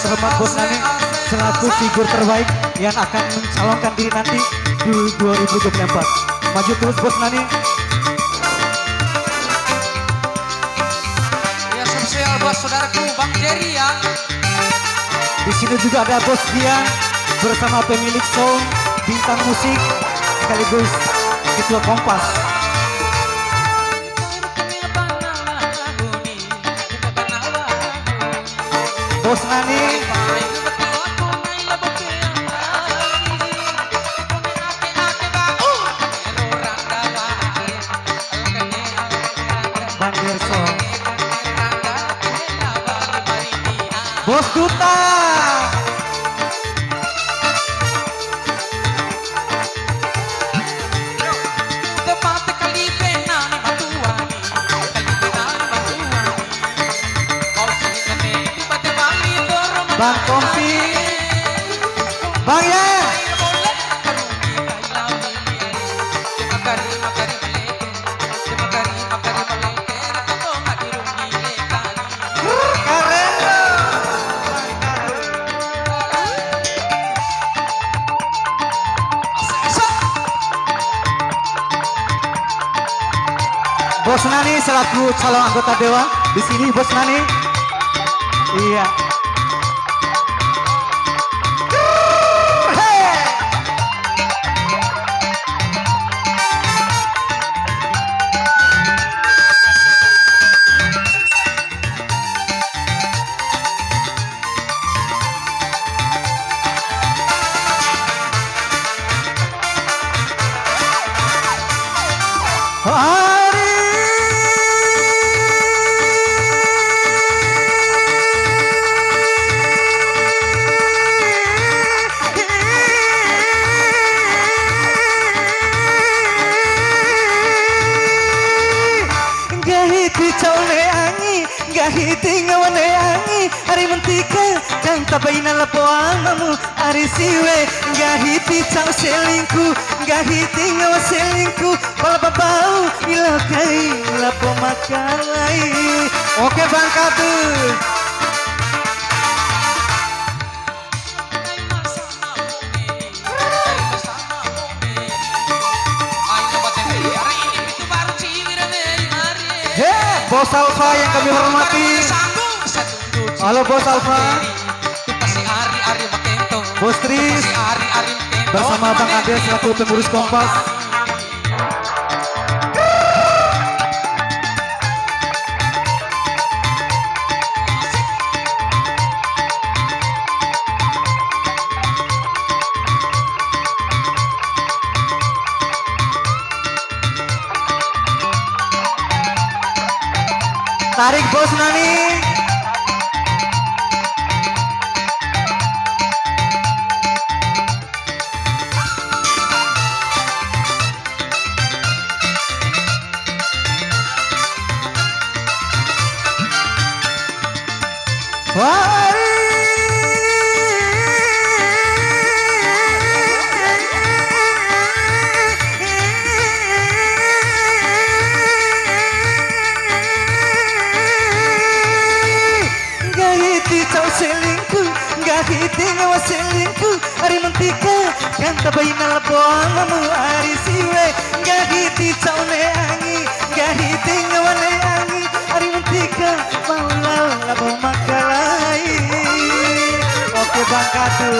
terhormat Bos Nani selaku figur terbaik yang akan mencalonkan diri nanti di 2024. Maju terus Bos Nani. Ya spesial buat saudaraku Bang Jerry ya. Di sini juga ada Bos Dian bersama pemilik sound, bintang musik, sekaligus ketua Kompas. Bos Nani, Bang Gerso, Bos Duta, Bang Kompi, Bang Yan, keren loh. Bos Nani selaku calon anggota dewan di sini Bos Nani. Iya. Gahiti ngawane angi hari mentika kang tabaina lapoamamu hari siwe gahiti cau selingku gahiti ngawa selingku pala babau ilakai lapo makalai. Oke Bang Katu. Bos Alfa yang kami hormati. Halo Bos Alfa. Bos Tris bersama Bang Ade selaku pengurus Kompas. Tarik Bos Nani. Gahiti ngawa selingku hari mentika kan tabaina lapoamamu hari siwe gahiti caune angi gahiti ngawane angi hari mentika mau lapo makalai. Oke Bang Katu.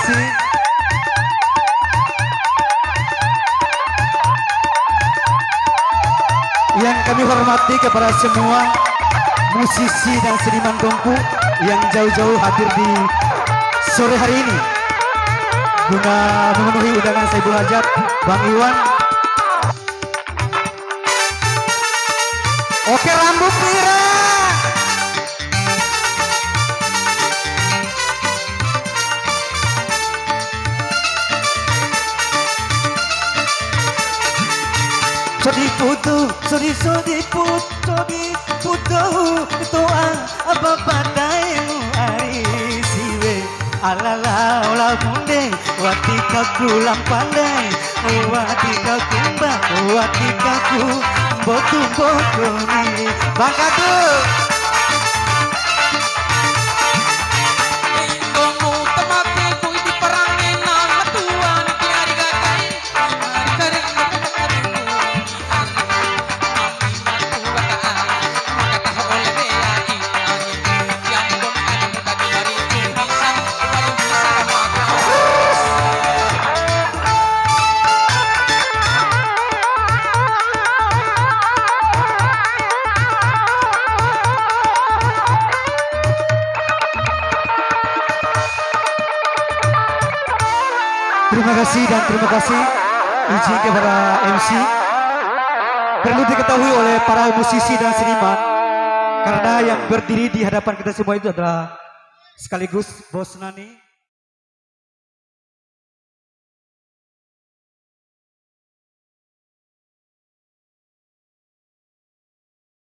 kasih. Yang kami hormati kepada semua musisi dan seniman dongpu yang jauh-jauh hadir di sore hari ini guna memenuhi undangan Saiful Hajat Bang Iwan. Oke, rambut pirang. Sodi putu toa apa padaimu ari siwe alala ola munde wati kaku lampandai wati kaku mbak wati kaku botu ni bangkadu. Terima kasih dan terima kasih izin kepada MC. Perlu diketahui oleh para musisi dan seniman karena yang berdiri di hadapan kita semua itu adalah sekaligus Bos Nani.